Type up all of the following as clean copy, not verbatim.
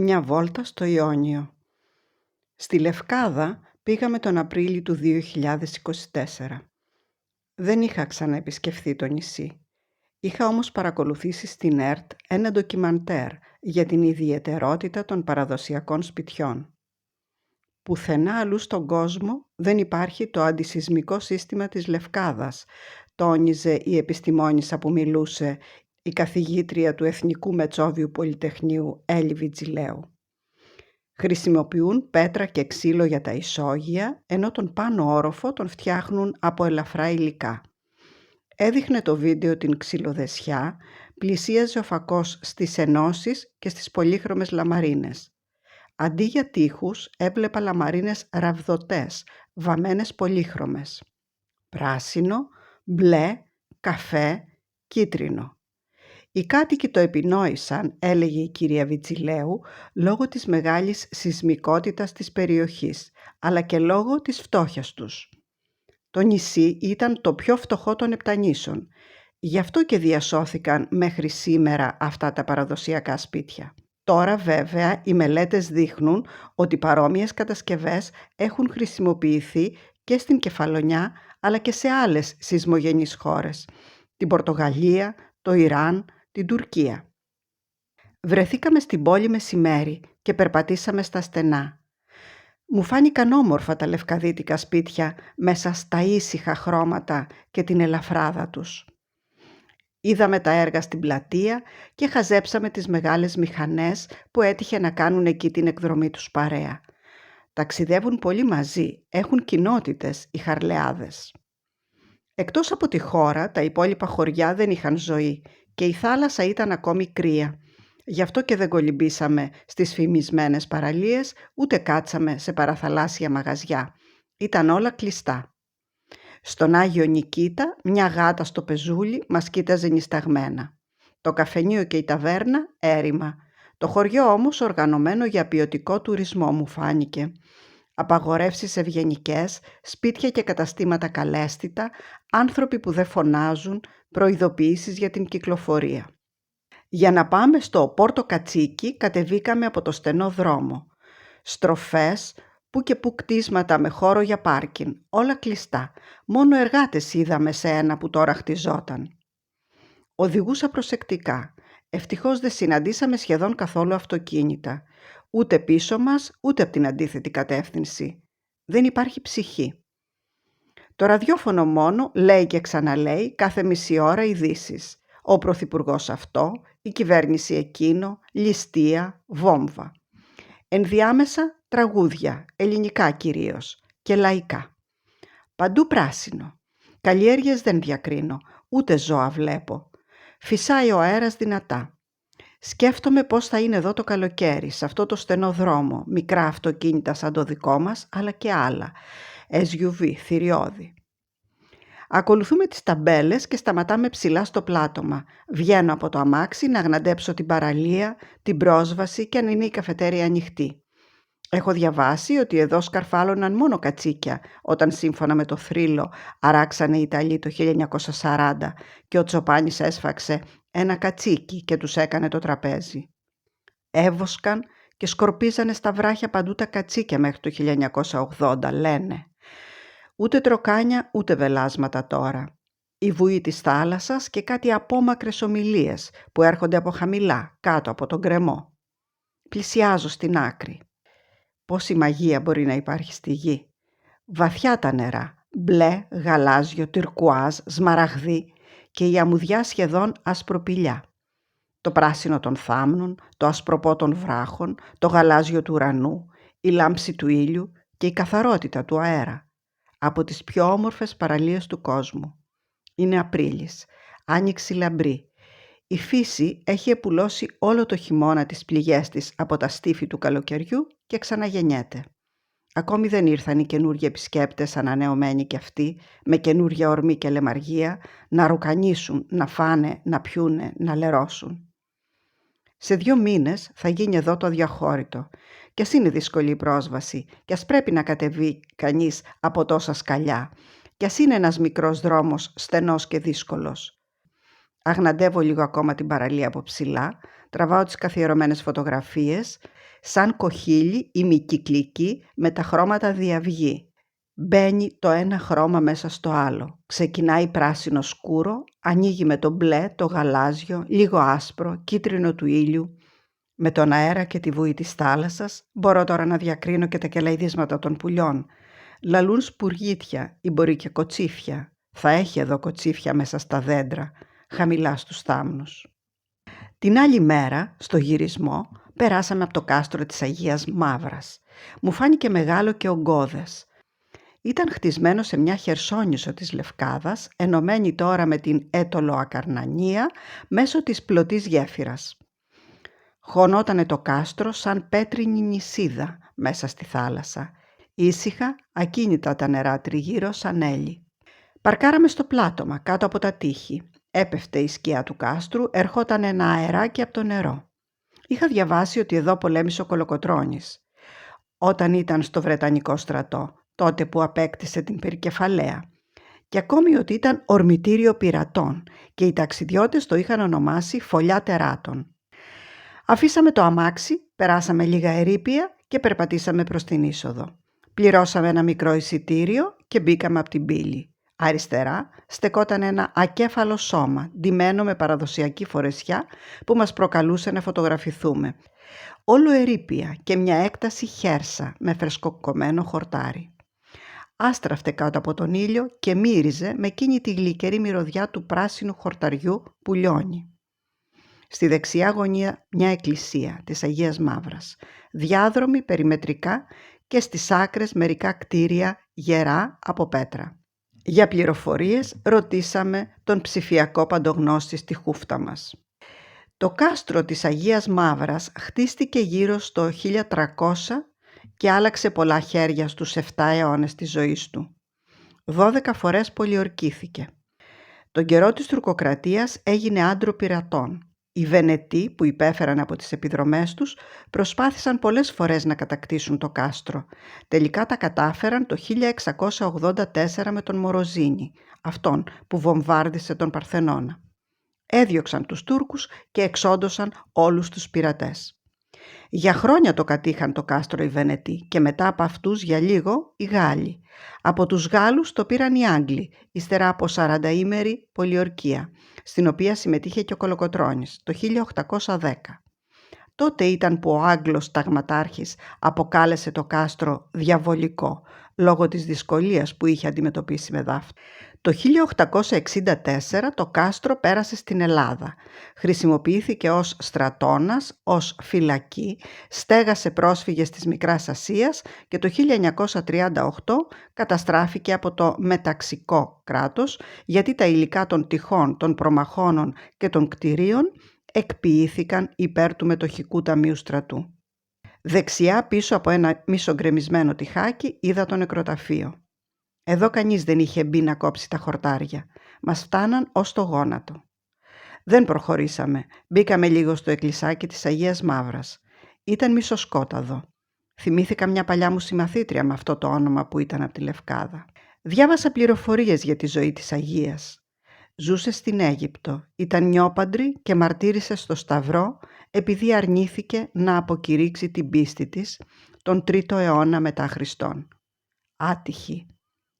Μια βόλτα στο Ιόνιο. Στη Λευκάδα πήγαμε τον Απρίλιο του 2024. Δεν είχα ξαναεπισκεφθεί το νησί. Είχα όμως παρακολουθήσει στην ΕΡΤ ένα ντοκιμαντέρ για την ιδιαιτερότητα των παραδοσιακών σπιτιών. Πουθενά αλλού στον κόσμο δεν υπάρχει το αντισεισμικό σύστημα της Λευκάδας, τόνιζε η επιστημόνισσα που μιλούσε, η καθηγήτρια του Εθνικού Μετσόβιου Πολυτεχνείου Έλλη Βιτζιλέου. Χρησιμοποιούν πέτρα και ξύλο για τα ισόγεια, ενώ τον πάνω όροφο τον φτιάχνουν από ελαφρά υλικά. Έδειχνε το βίντεο την ξυλοδεσιά, πλησίαζε ο φακός στις ενώσεις και στις πολύχρωμες λαμαρίνες. Αντί για τοίχους έβλεπα λαμαρίνες ραβδοτές, βαμμένες πολύχρωμες. Πράσινο, μπλε, καφέ, κίτρινο. Οι κάτοικοι το επινόησαν, έλεγε η κυρία Βιτζιλέου, λόγω της μεγάλης σεισμικότητας της περιοχής, αλλά και λόγω της φτώχειας τους. Το νησί ήταν το πιο φτωχό των Επτανήσων, γι' αυτό και διασώθηκαν μέχρι σήμερα αυτά τα παραδοσιακά σπίτια. Τώρα βέβαια οι μελέτες δείχνουν ότι παρόμοιες κατασκευές έχουν χρησιμοποιηθεί και στην Κεφαλονιά αλλά και σε άλλες σεισμογενείς χώρες, την Πορτογαλία, το Ιράν, την Τουρκία. Βρεθήκαμε στην πόλη μεσημέρι και περπατήσαμε στα στενά. Μου φάνηκαν όμορφα τα λευκαδίτικα σπίτια μέσα στα ήσυχα χρώματα και την ελαφράδα τους. Είδαμε τα έργα στην πλατεία και χαζέψαμε τις μεγάλες μηχανές που έτυχε να κάνουν εκεί την εκδρομή τους παρέα. Ταξιδεύουν πολύ μαζί, έχουν κοινότητες οι Χαρλεάδες. Εκτός από τη χώρα, τα υπόλοιπα χωριά δεν είχαν ζωή και η θάλασσα ήταν ακόμη κρύα. Γι' αυτό και δεν κολυμπήσαμε στις φημισμένες παραλίες, ούτε κάτσαμε σε παραθαλάσσια μαγαζιά. Ήταν όλα κλειστά. Στον Άγιο Νικήτα, μια γάτα στο πεζούλι μας κοίταζε νησταγμένα. Το καφενείο και η ταβέρνα έρημα. Το χωριό όμως οργανωμένο για ποιοτικό τουρισμό μου φάνηκε. Απαγορεύσεις ευγενικές, σπίτια και καταστήματα καλέσθητα, άνθρωποι που δεν φωνάζουν, προειδοποιήσεις για την κυκλοφορία. Για να πάμε στο Πόρτο Κατσίκι κατεβήκαμε από το στενό δρόμο. Στροφές, που και που κτίσματα με χώρο για πάρκιν, όλα κλειστά. Μόνο εργάτες είδαμε σε ένα που τώρα χτιζόταν. Οδηγούσα προσεκτικά. Ευτυχώς δεν συναντήσαμε σχεδόν καθόλου αυτοκίνητα. Ούτε πίσω μας, ούτε από την αντίθετη κατεύθυνση. Δεν υπάρχει ψυχή. Το ραδιόφωνο μόνο λέει και ξαναλέει κάθε μισή ώρα ειδήσεις. Ο πρωθυπουργός αυτό, η κυβέρνηση εκείνο, ληστεία, βόμβα. Ενδιάμεσα τραγούδια, ελληνικά κυρίως, και λαϊκά. Παντού πράσινο. Καλλιέργειες δεν διακρίνω, ούτε ζώα βλέπω. Φυσάει ο αέρας δυνατά. Σκέφτομαι πώς θα είναι εδώ το καλοκαίρι, σε αυτό το στενό δρόμο, μικρά αυτοκίνητα σαν το δικό μας, αλλά και άλλα, SUV, θηριώδη. Ακολουθούμε τις ταμπέλες και σταματάμε ψηλά στο πλάτωμα. Βγαίνω από το αμάξι να γναντέψω την παραλία, την πρόσβαση και αν είναι η καφετέρια ανοιχτή. Έχω διαβάσει ότι εδώ σκαρφάλωναν μόνο κατσίκια όταν σύμφωνα με το θρύλο αράξανε οι Ιταλοί το 1940 και ο Τσοπάνης έσφαξε ένα κατσίκι και τους έκανε το τραπέζι. Έβοσκαν και σκορπίζανε στα βράχια παντού τα κατσίκια μέχρι το 1980, λένε. Ούτε τροκάνια ούτε βελάσματα τώρα. Η βουή της θάλασσας και κάτι απόμακρες ομιλίες που έρχονται από χαμηλά, κάτω από τον γκρεμό. Πλησιάζω στην άκρη. Πόση μαγεία μπορεί να υπάρχει στη γη. Βαθιά τα νερά, μπλε, γαλάζιο, τυρκουάζ, σμαραγδί και η αμμουδιά σχεδόν ασπροπηλιά. Το πράσινο των θάμνων, το ασπροπό των βράχων, το γαλάζιο του ουρανού, η λάμψη του ήλιου και η καθαρότητα του αέρα. Από τις πιο όμορφες παραλίες του κόσμου. Είναι Απρίλης, άνοιξη λαμπρή. Η φύση έχει επουλώσει όλο το χειμώνα τις πληγές της από τα στίφη του καλοκαιριού και ξαναγεννιέται. Ακόμη δεν ήρθαν οι καινούργιοι επισκέπτες ανανεωμένοι κι αυτοί, με καινούργια ορμή και λεμαργία, να ρουκανίσουν, να φάνε, να πιούνε, να λερώσουν. Σε 2 μήνες θα γίνει εδώ το αδιαχώρητο. Κι ας είναι δύσκολη η πρόσβαση, κι ας πρέπει να κατεβεί κανείς από τόσα σκαλιά, κι ας είναι ένας μικρός δρόμος στενός και δύσκολος. Αγναντεύω λίγο ακόμα την παραλία από ψηλά, Τραβάω τις καθιερωμένες φωτογραφίες, σαν κοχύλι ημικυκλική με τα χρώματα διαυγή. Μπαίνει το ένα χρώμα μέσα στο άλλο. Ξεκινάει πράσινο σκούρο, ανοίγει με το μπλε, το γαλάζιο, λίγο άσπρο, κίτρινο του ήλιου. Με τον αέρα και τη βούη της θάλασσας μπορώ τώρα να διακρίνω και τα κελαηδίσματα των πουλιών. Λαλούν σπουργίτια ή μπορεί και κοτσίφια. Θα έχει εδώ κοτσίφια μέσα στα δέντρα, χαμηλά στους θάμνους. Την άλλη μέρα, στο γυρισμό, περάσαμε από το κάστρο της Αγίας Μαύρας. Μου φάνηκε μεγάλο και ογκώδες. Ήταν χτισμένο σε μια χερσόνησο της Λευκάδας, ενωμένη τώρα με την Έτωλο-Ακαρνανία μέσω της πλωτής γέφυρας. Χωνότανε το κάστρο σαν πέτρινη νησίδα μέσα στη θάλασσα. Ήσυχα, ακίνητα τα νερά τριγύρω σαν έλι. Παρκάραμε στο πλάτωμα κάτω από τα τείχη. Έπεφτε η σκιά του κάστρου, ερχόταν ένα αεράκι από το νερό. Είχα διαβάσει ότι εδώ πολέμησε ο Κολοκοτρώνης όταν ήταν στο Βρετανικό στρατό, τότε που απέκτησε την Περικεφαλαία, και ακόμη ότι ήταν ορμητήριο πειρατών και οι ταξιδιώτες το είχαν ονομάσει Φωλιά Τεράτων. Αφήσαμε το αμάξι, περάσαμε λίγα ερείπια και περπατήσαμε προς την είσοδο. Πληρώσαμε ένα μικρό εισιτήριο και μπήκαμε από την πύλη. Αριστερά στεκόταν ένα ακέφαλο σώμα, ντυμένο με παραδοσιακή φορεσιά που μας προκαλούσε να φωτογραφηθούμε. Όλο ερείπια και μια έκταση χέρσα με φρεσκοκομμένο χορτάρι. Άστραφτε κάτω από τον ήλιο και μύριζε με εκείνη τη γλυκερή μυρωδιά του πράσινου χορταριού που λιώνει. Στη δεξιά γωνία μια εκκλησία της Αγίας Μαύρας, διάδρομη περιμετρικά και στις άκρες μερικά κτίρια γερά από πέτρα. Για πληροφορίες ρωτήσαμε τον ψηφιακό παντογνώστη στη χούφτα μας. Το κάστρο της Αγίας Μαύρας χτίστηκε γύρω στο 1300 και άλλαξε πολλά χέρια στους 7 αιώνες της ζωής του. 12 φορές πολιορκήθηκε. Τον καιρό της τουρκοκρατίας έγινε άντρο πειρατών. Οι Βενετοί που υπέφεραν από τις επιδρομές τους προσπάθησαν πολλές φορές να κατακτήσουν το κάστρο. Τελικά τα κατάφεραν το 1684 με τον Μοροζίνη, αυτόν που βομβάρδισε τον Παρθενώνα. Έδιωξαν τους Τούρκους και εξόντωσαν όλους τους πειρατές. Για χρόνια το κατήχαν το κάστρο οι Βενετοί και μετά από αυτούς για λίγο οι Γάλλοι. Από τους Γάλλους το πήραν οι Άγγλοι, ύστερα από 40ήμερη πολιορκία, στην οποία συμμετείχε και ο Κολοκοτρώνης το 1810. Τότε ήταν που ο Άγγλος ταγματάρχης αποκάλεσε το κάστρο διαβολικό, λόγω της δυσκολίας που είχε αντιμετωπίσει με δάφτη. Το 1864 το κάστρο πέρασε στην Ελλάδα. Χρησιμοποιήθηκε ως στρατώνας, ως φυλακή, στέγασε πρόσφυγες της Μικράς Ασίας και το 1938 καταστράφηκε από το μεταξικό κράτος γιατί τα υλικά των τυχών, των προμαχώνων και των κτηρίων εκποιήθηκαν υπέρ του μετοχικού ταμείου στρατού. Δεξιά πίσω από ένα μισογκρεμισμένο τυχάκι είδα το νεκροταφείο. Εδώ κανείς δεν είχε μπει να κόψει τα χορτάρια. Μας φτάναν ως το γόνατο. Δεν προχωρήσαμε. Μπήκαμε λίγο στο εκκλησάκι της Αγίας Μαύρας. Ήταν μισοσκόταδο. Θυμήθηκα μια παλιά μου συμμαθήτρια με αυτό το όνομα που ήταν από τη Λευκάδα. Διάβασα πληροφορίες για τη ζωή της Αγίας. Ζούσε στην Αίγυπτο, ήταν νιόπαντρη και μαρτύρησε στο Σταυρό επειδή αρνήθηκε να αποκηρύξει την πίστη της τον 3ο αιώνα μετά Χριστόν. Άτυχη.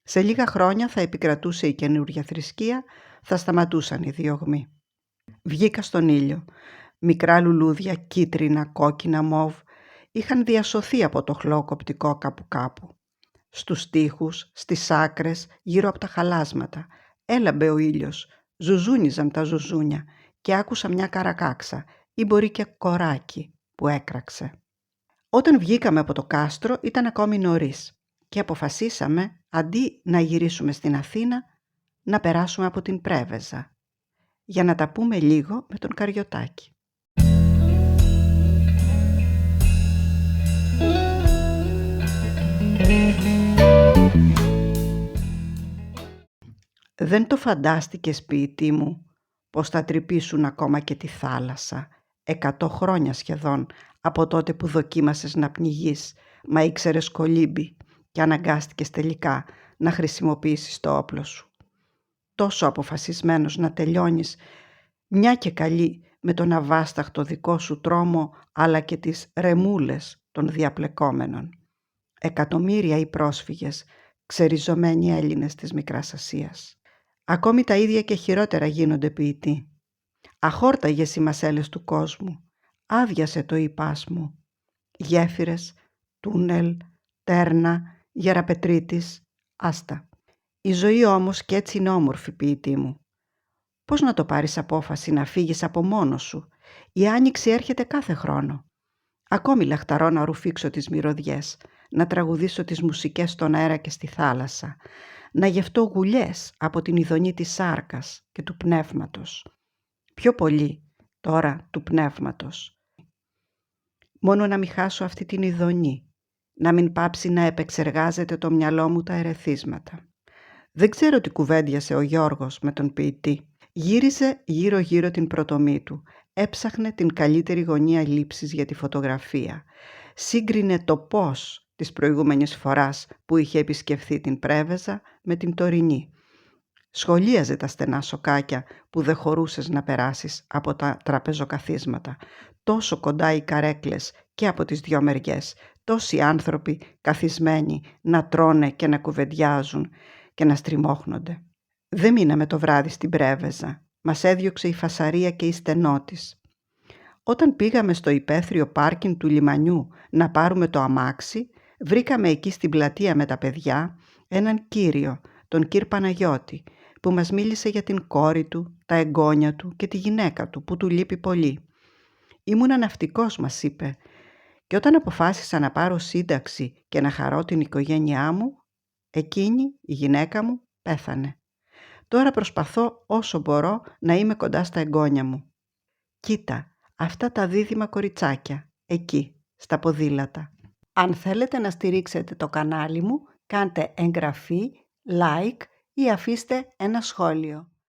Σε λίγα χρόνια θα επικρατούσε η καινούργια θρησκεία, θα σταματούσαν οι διωγμοί. Βγήκα στον ήλιο. Μικρά λουλούδια, κίτρινα, κόκκινα, μοβ, είχαν διασωθεί από το χλώκοπτικό κάπου. Στους τοίχους, στις άκρες, γύρω από τα χαλάσματα. Έλαμπε ο ήλιος, ζουζούνιζαν τα ζουζούνια και άκουσα μια καρακάξα ή μπορεί και κοράκι που έκραξε. Όταν βγήκαμε από το κάστρο ήταν ακόμη νωρίς και αποφασίσαμε αντί να γυρίσουμε στην Αθήνα να περάσουμε από την Πρέβεζα για να τα πούμε λίγο με τον Καριωτάκη. Δεν το φαντάστηκες, ποιητή μου, πως θα τρυπήσουν ακόμα και τη θάλασσα 100 χρόνια σχεδόν από τότε που δοκίμασες να πνιγείς, μα ήξερες κολύμπι και αναγκάστηκες τελικά να χρησιμοποιήσεις το όπλο σου. Τόσο αποφασισμένος να τελειώνεις, μια και καλή με τον αβάσταχτο δικό σου τρόμο, αλλά και τις ρεμούλες των διαπλεκόμενων. Εκατομμύρια οι πρόσφυγες, ξεριζωμένοι Έλληνες της Μικράς Ασίας. Ακόμη τα ίδια και χειρότερα γίνονται ποιητοί. Αχόρταγες οι μασέλες του κόσμου, άδειασε το ύπας μου. Γέφυρες, τούνελ, τέρνα, γεραπετρίτης, άστα. Η ζωή όμως κι έτσι είναι όμορφη, ποιητή μου. Πώς να το πάρεις απόφαση να φύγεις από μόνος σου? Η άνοιξη έρχεται κάθε χρόνο. Ακόμη λαχταρώ να ρουφήξω τις μυρωδιές, να τραγουδήσω τις μουσικές στον αέρα και στη θάλασσα, να γευτώ γουλιές από την ειδονή της σάρκας και του πνεύματος. Πιο πολύ τώρα του πνεύματος. Μόνο να μην χάσω αυτή την ειδονή, να μην πάψει να επεξεργάζεται το μυαλό μου τα ερεθίσματα. Δεν ξέρω τι κουβέντιασε ο Γιώργος με τον ποιητή. Γύρισε γύρω-γύρω την πρωτομή του. Έψαχνε την καλύτερη γωνία λήψης για τη φωτογραφία. Σύγκρινε το πώς της προηγούμενης φοράς που είχε επισκεφθεί την Πρέβεζα με την τωρινή. Σχολίαζε τα στενά σοκάκια που δεν χωρούσες να περάσεις από τα τραπεζοκαθίσματα. Τόσο κοντά οι καρέκλες και από τις δυο μεριές. Τόσοι άνθρωποι καθισμένοι να τρώνε και να κουβεντιάζουν και να στριμώχνονται. Δεν μείναμε το βράδυ στην Πρέβεζα. Μας έδιωξε η φασαρία και η στενότης. Όταν πήγαμε στο υπαίθριο πάρκινγκ του λιμανιού να πάρουμε το αμάξι, βρήκαμε εκεί στην πλατεία με τα παιδιά έναν κύριο, τον κύρ Παναγιώτη, που μας μίλησε για την κόρη του, τα εγγόνια του και τη γυναίκα του που του λείπει πολύ. «Ήμουνα ναυτικός», μας είπε, «και όταν αποφάσισα να πάρω σύνταξη και να χαρώ την οικογένειά μου, εκείνη, η γυναίκα μου, πέθανε. Τώρα προσπαθώ όσο μπορώ να είμαι κοντά στα εγγόνια μου. Κοίτα, αυτά τα δίδυμα κοριτσάκια, εκεί, στα ποδήλατα». Αν θέλετε να στηρίξετε το κανάλι μου, κάντε εγγραφή, like ή αφήστε ένα σχόλιο.